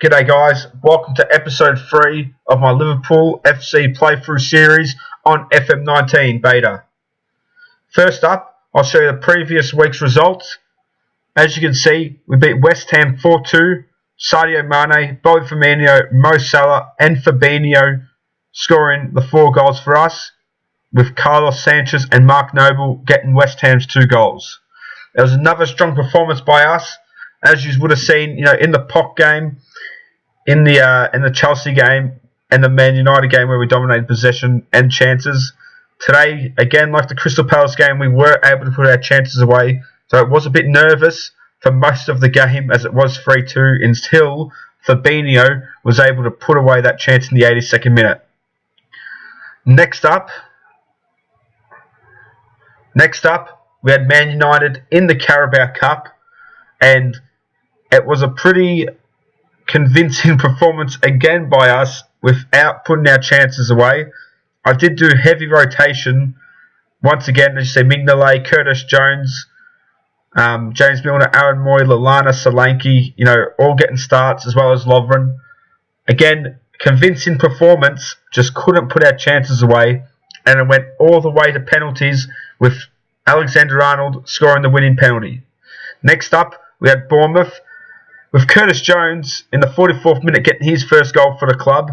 G'day guys, welcome to episode 3 of my Liverpool FC playthrough series on FM19 beta. First up, I'll show you the previous week's results. As you can see, we beat West Ham 4-2, Sadio Mane, Bobby Firmino, Mo Salah and Fabinho scoring the 4 goals for us, with Carlos Sanchez and Mark Noble getting West Ham's 2 goals. There was another strong performance by us, as you would have seen, in the POC game, in the Chelsea game, and the Man United game where we dominated possession and chances. Today, again, like the Crystal Palace game, we were able to put our chances away. So it was a bit nervous for most of the game, as it was 3-2, until Fabinho was able to put away that chance in the 82nd minute. Next up, we had Man United in the Carabao Cup, and it was a pretty convincing performance again by us without putting our chances away. I did do heavy rotation once again, as you say, Mignolet, Curtis Jones, James Milner, Aaron Moy, Lallana, Solanke, all getting starts, as well as Lovren. Again, convincing performance, just couldn't put our chances away, and it went all the way to penalties with Alexander-Arnold scoring the winning penalty. Next up, we had Bournemouth, with Curtis Jones in the 44th minute getting his first goal for the club.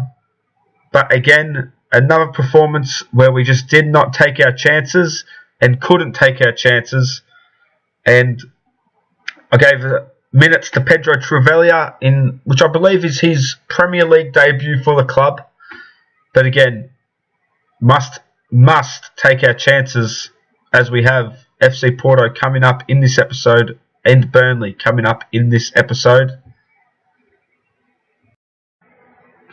But again, another performance where we just did not take our chances and couldn't take our chances. And I gave minutes to Pedro Trivella, which I believe is his Premier League debut for the club. But again, must take our chances, as we have FC Porto coming up in this episode and Burnley coming up in this episode.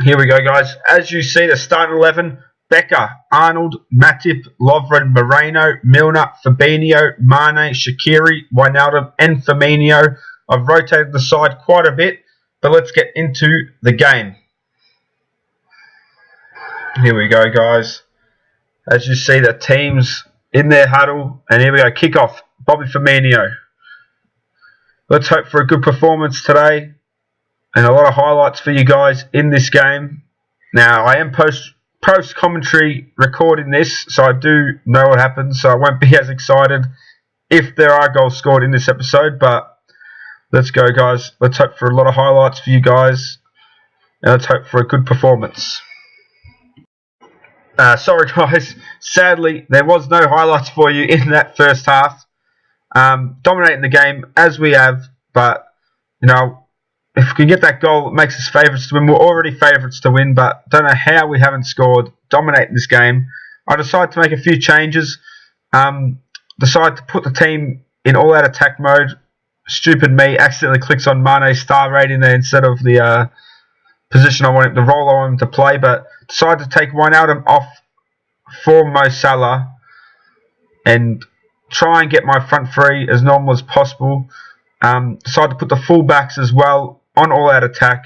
Here we go, guys. As you see, the starting 11: Becker, Arnold, Matip, Lovren, Moreno, Milner, Fabinho, Mane, Shaqiri, Wijnaldum and Firmino. I've rotated the side quite a bit, but let's get into the game. Here we go, guys. As you see, the teams in their huddle, and here we go, kick-off, Bobby Firmino. Let's hope for a good performance today and a lot of highlights for you guys in this game. Now, I am post-commentary recording this, so I do know what happens, so I won't be as excited if there are goals scored in this episode, but let's go, guys. Let's hope for a lot of highlights for you guys, and let's hope for a good performance. Sorry, guys. Sadly, there was no highlights for you in that first half. Dominating the game as we have, but if we can get that goal, it makes us favourites to win. We're already favourites to win, but don't know how we haven't scored. Dominating this game. I decided to make a few changes. Decided to put the team in all-out attack mode. Stupid me accidentally clicks on Mane's star rating there instead of the position I want him, the role I want him to play. But decided to take Wijnaldum off for Mo Salah and try and get my front three as normal as possible. Decided to put the fullbacks as well on all-out attack.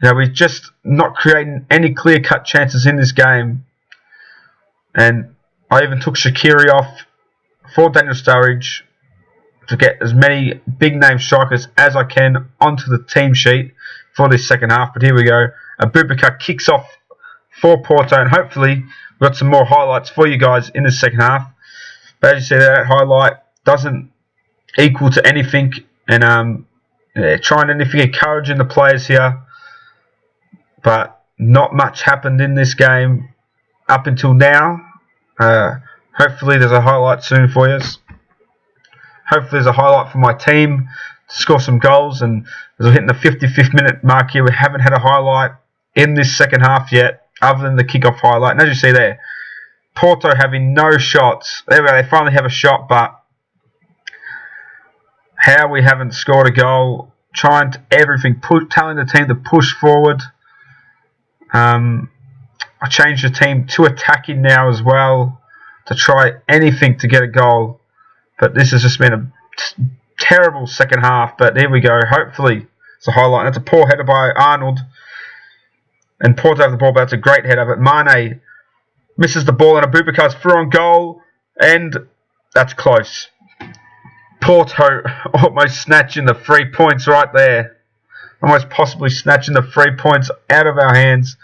We're just not creating any clear-cut chances in this game. And I even took Shaqiri off for Daniel Sturridge to get as many big-name strikers as I can onto the team sheet for this second half. But here we go. Abubakar kicks off for Porto, and hopefully we've got some more highlights for you guys in the second half. But as you see, that highlight doesn't equal to anything, and trying anything encouraging the players here, but not much happened in this game up until now. Hopefully there's a highlight soon for you. Hopefully there's a highlight for my team to score some goals, and as we're hitting the 55th minute mark here, we haven't had a highlight in this second half yet, other than the kickoff highlight. And as you see there, Porto having no shots. There we go, they finally have a shot, but how we haven't scored a goal. Trying to everything, telling the team to push forward. I changed the team to attacking now as well, to try anything to get a goal. But this has just been a terrible second half. But here we go. Hopefully it's a highlight. That's a poor header by Arnold. And Porto have the ball, but that's a great header. But Mane misses the ball, and Abubakar's through on goal, and that's close. Porto almost snatching the 3 points right there. almost possibly snatching the 3 points out of our hands.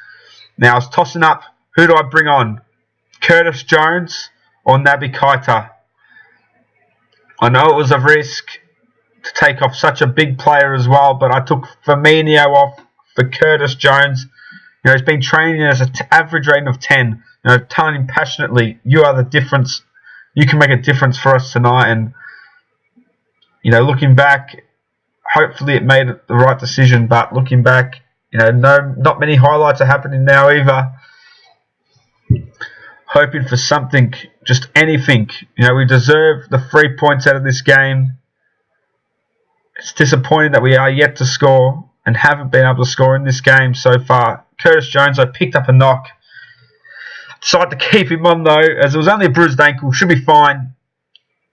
Now I was tossing up, who do I bring on? Curtis Jones or Naby Keita? I know it was a risk to take off such a big player as well, but I took Firmino off for Curtis Jones. You know, he's been training as an average rating of 10. You know, telling him passionately, you are the difference. You can make a difference for us tonight. And, you know, looking back, hopefully it made the right decision. But looking back, you know, not many highlights are happening now either. Hoping for something, just anything. You know, we deserve the 3 points out of this game. It's disappointing that we are yet to score and haven't been able to score in this game so far. Curtis Jones, I picked up a knock. Decided to keep him on though, as it was only a bruised ankle. Should be fine.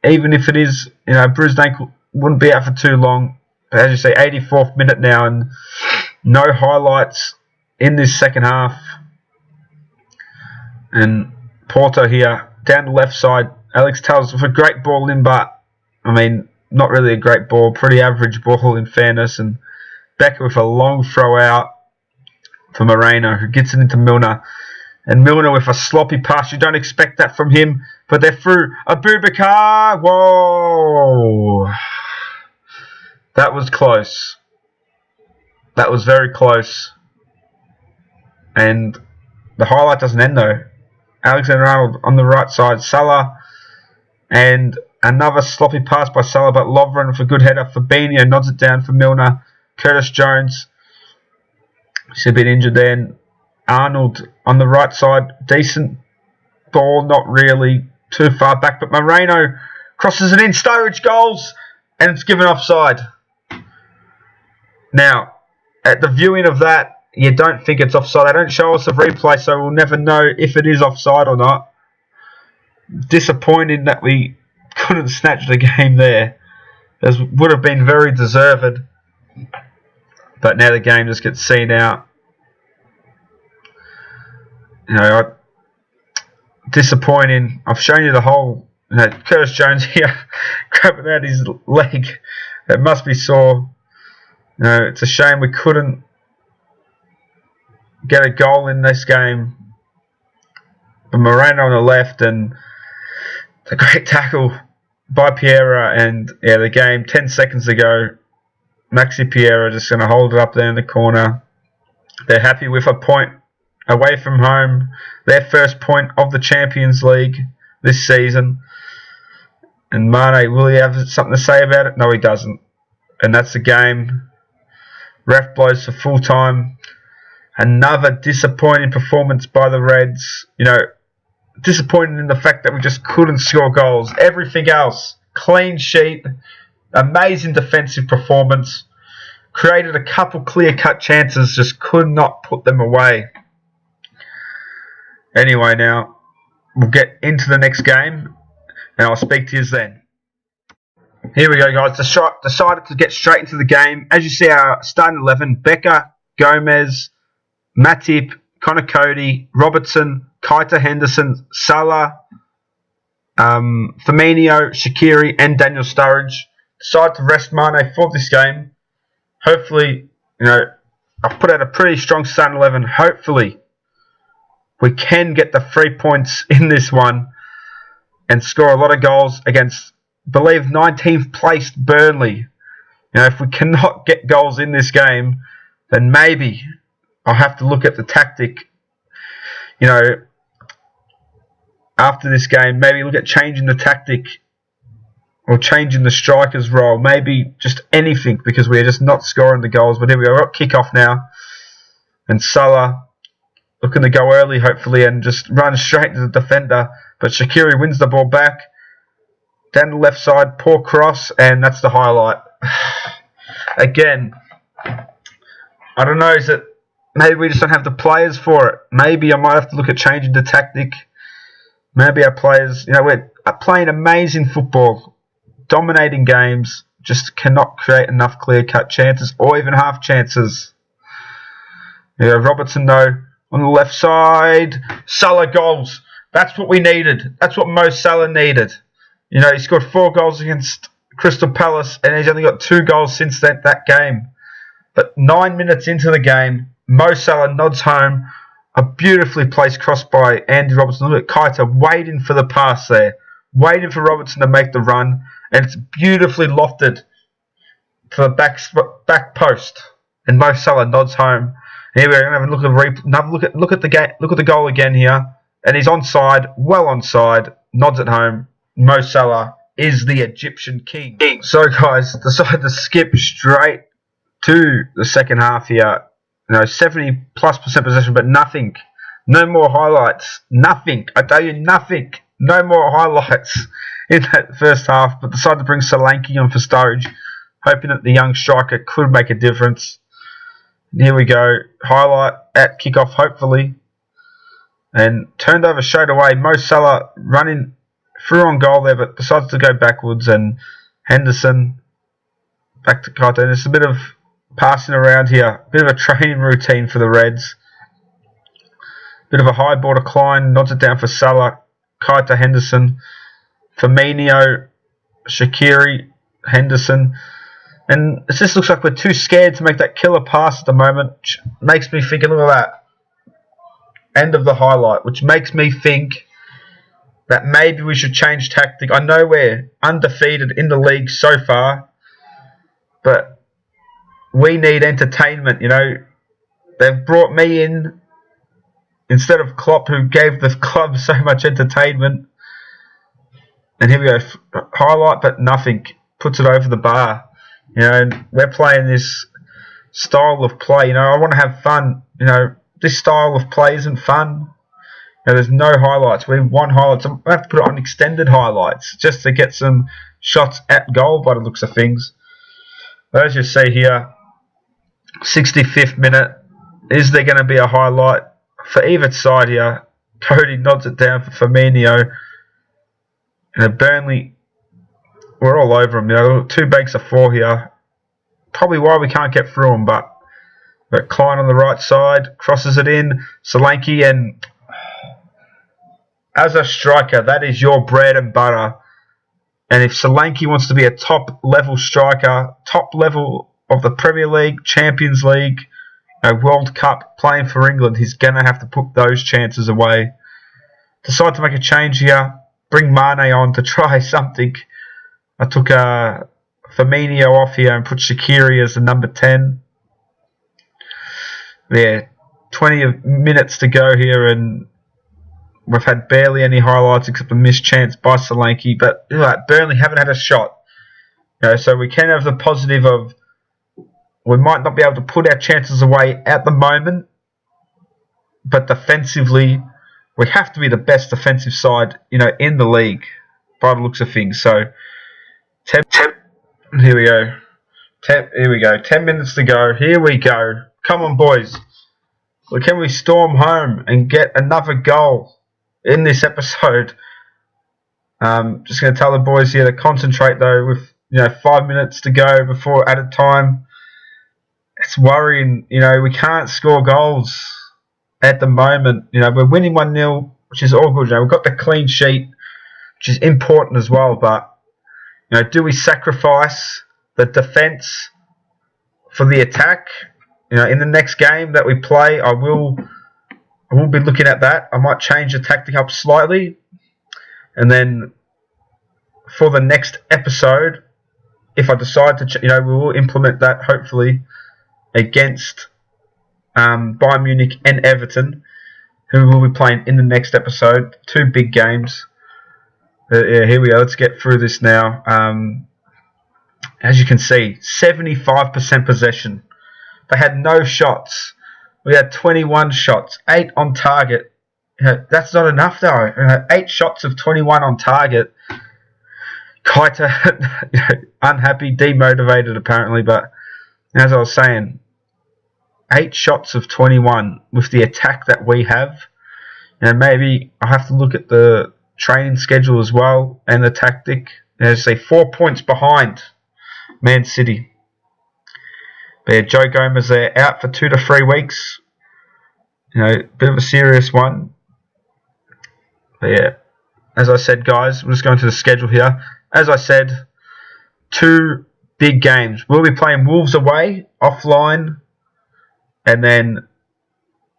Even if it is, you know, a bruised ankle, wouldn't be out for too long. But as you say, 84th minute now and no highlights in this second half. And Porto here, down the left side. Alex Telles with a great ball in, but, I mean, not really a great ball. Pretty average ball in fairness. And Becker with a long throw out for Moreno, who gets it into Milner. And Milner with a sloppy pass. You don't expect that from him. But they're through. Abubakar. Whoa. That was close. That was very close. And the highlight doesn't end though. Alexander-Arnold on the right side. Salah. And another sloppy pass by Salah. But Lovren with a good header. Fabinho nods it down for Milner. Curtis Jones. He's a bit injured then. Arnold on the right side. Decent ball. Not really too far back. But Moreno crosses it in. Sturridge goals. And it's given offside. Now, at the viewing of that, you don't think it's offside. They don't show us a replay, so we'll never know if it is offside or not. Disappointing that we couldn't snatch the game there. It would have been very deserved. But now the game just gets seen out. You know, disappointing. I've shown you the whole. You know, Curtis Jones here grabbing out his leg. It must be sore. You know, it's a shame we couldn't get a goal in this game. But Moreno on the left and the great tackle by Piera, and yeah, the game 10 seconds ago. Maxi Piera just going to hold it up there in the corner. They're happy with a point away from home. Their first point of the Champions League this season. And Mane, will he have something to say about it? No, he doesn't. And that's the game. Ref blows for full time. Another disappointing performance by the Reds. You know, disappointing in the fact that we just couldn't score goals. Everything else, clean sheet. Amazing defensive performance. Created a couple clear-cut chances, just could not put them away. Anyway, now we'll get into the next game, and I'll speak to you then. Here we go, guys. Decided to get straight into the game. As you see, our starting 11, Becker, Gomez, Matip, Connor Cody, Robertson, Keita Henderson, Salah, Firmino, Shaqiri, and Daniel Sturridge. Decided to rest Mane for this game. Hopefully, you know, I've put out a pretty strong starting 11. Hopefully, we can get the 3 points in this one and score a lot of goals against, I believe, 19th placed Burnley. You know, if we cannot get goals in this game, then maybe I'll have to look at the tactic. You know, after this game, maybe look at changing the tactic or changing the striker's role. Maybe just anything, because we're just not scoring the goals. But here we go. We've got kick-off now. And Salah looking to go early, hopefully, and just run straight to the defender. But Shaqiri wins the ball back. Down the left side, poor cross, and that's the highlight. Again, I don't know, is it maybe we just don't have the players for it? Maybe I might have to look at changing the tactic. Maybe our players, you know, we're playing amazing football, dominating games, just cannot create enough clear-cut chances or even half chances. Yeah, Robertson, though, on the left side. Salah goals. That's what we needed. That's what Mo Salah needed. You know, he scored 4 goals against Crystal Palace, and he's only got 2 goals since that game. But 9 minutes into the game, Mo Salah nods home. A beautifully placed cross by Andy Robertson. Look at Keita waiting for the pass there. Waiting for Robertson to make the run. And it's beautifully lofted to the back post. And Mo Salah nods home. Here we're going to have a look at look at the game. Look at the goal again here. And he's onside. Well onside. Nods it home. Mo Salah is the Egyptian king. So guys, decided to skip straight to the second half here. 70+% possession, but nothing. No more highlights. Nothing. I tell you, nothing. No more highlights in that first half. But decided to bring Solanke on for Sturridge, hoping that the young striker could make a difference. And here we go. Highlight at kickoff, hopefully. And turned over straight away. Mo Salah running through on goal there, but decides to go backwards. And Henderson back to Keita. And it's a bit of passing around here. Bit of a training routine for the Reds. Bit of a high ball decline. Nods it down for Salah. Keita, Henderson. Firmino, Shaqiri, Henderson. And it just looks like we're too scared to make that killer pass at the moment. Which makes me think, look at that. End of the highlight. Which makes me think that maybe we should change tactic. I know we're undefeated in the league so far. But we need entertainment, They've brought me in instead of Klopp, who gave the club so much entertainment. And here we go. Highlight, but nothing. Puts it over the bar. And we're playing this style of play. I want to have fun. This style of play isn't fun. There's no highlights. We want highlights. I have to put it on extended highlights just to get some shots at goal by the looks of things. But as you see here, 65th minute. Is there going to be a highlight for either side here? Cody nods it down for Firmino. Burnley, we're all over them. 2 banks of 4 here. Probably why we can't get through them. But Klein on the right side crosses it in. Solanke, and as a striker, that is your bread and butter. And if Solanke wants to be a top level striker, top level of the Premier League, Champions League, World Cup, playing for England, he's going to have to put those chances away. Decide to make a change here. Bring Mane on to try something. I took Firmino off here and put Shaqiri as the number 10. Yeah, 20 minutes to go here, and we've had barely any highlights except a missed chance by Solanke. But Burnley haven't had a shot. So we can have the positive of we might not be able to put our chances away at the moment, but defensively, we have to be the best defensive side, in the league, by the looks of things. So, here we go. Here we go. 10 minutes to go. Here we go. Come on, boys. Well, can we storm home and get another goal in this episode? Just going to tell the boys here to concentrate, though, with 5 minutes to go before added time. It's worrying, we can't score goals at the moment. We're winning 1-0, which is all good. We've got the clean sheet, which is important as well. But, do we sacrifice the defence for the attack? In the next game that we play, I will be looking at that. I might change the tactic up slightly. And then for the next episode, if I decide to, we will implement that hopefully against Bayern Munich and Everton, who will be playing in the next episode. 2 big games. Yeah, here we go. Let's get through this now. As you can see, 75% possession. They had no shots. We had 21 shots, 8 on target. That's not enough though. 8 shots of 21 on target. Keita, unhappy, demotivated apparently, but as I was saying, 8 shots of 21 with the attack that we have. And maybe I have to look at the training schedule as well and the tactic. As I say, 4 points behind Man City. But yeah, Joe Gomez there, out for 2 to 3 weeks. Bit of a serious one. But yeah, as I said, guys, we're just going to the schedule here. As I said, 2 big games. We'll be playing Wolves away, offline. And then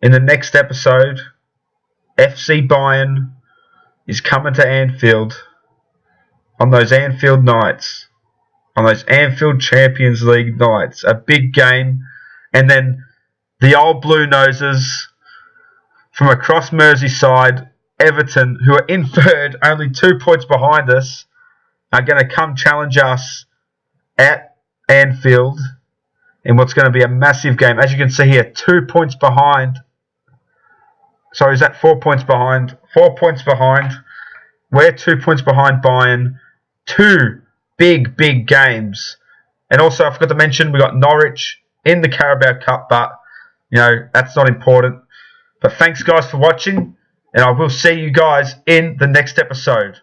in the next episode, FC Bayern is coming to Anfield on those Anfield nights. On those Anfield Champions League nights. A big game. And then the old Blue Noses from across Merseyside, Everton, who are in third, only 2 points behind us, are going to come challenge us at Anfield in what's going to be a massive game. As you can see here, 2 points behind. Sorry, is that 4 points behind? 4 points behind. We're 2 points behind Bayern. Two big games. And also, I forgot to mention, we got Norwich in the Carabao Cup, but, you know, that's not important. But thanks, guys, for watching, and I will see you guys in the next episode.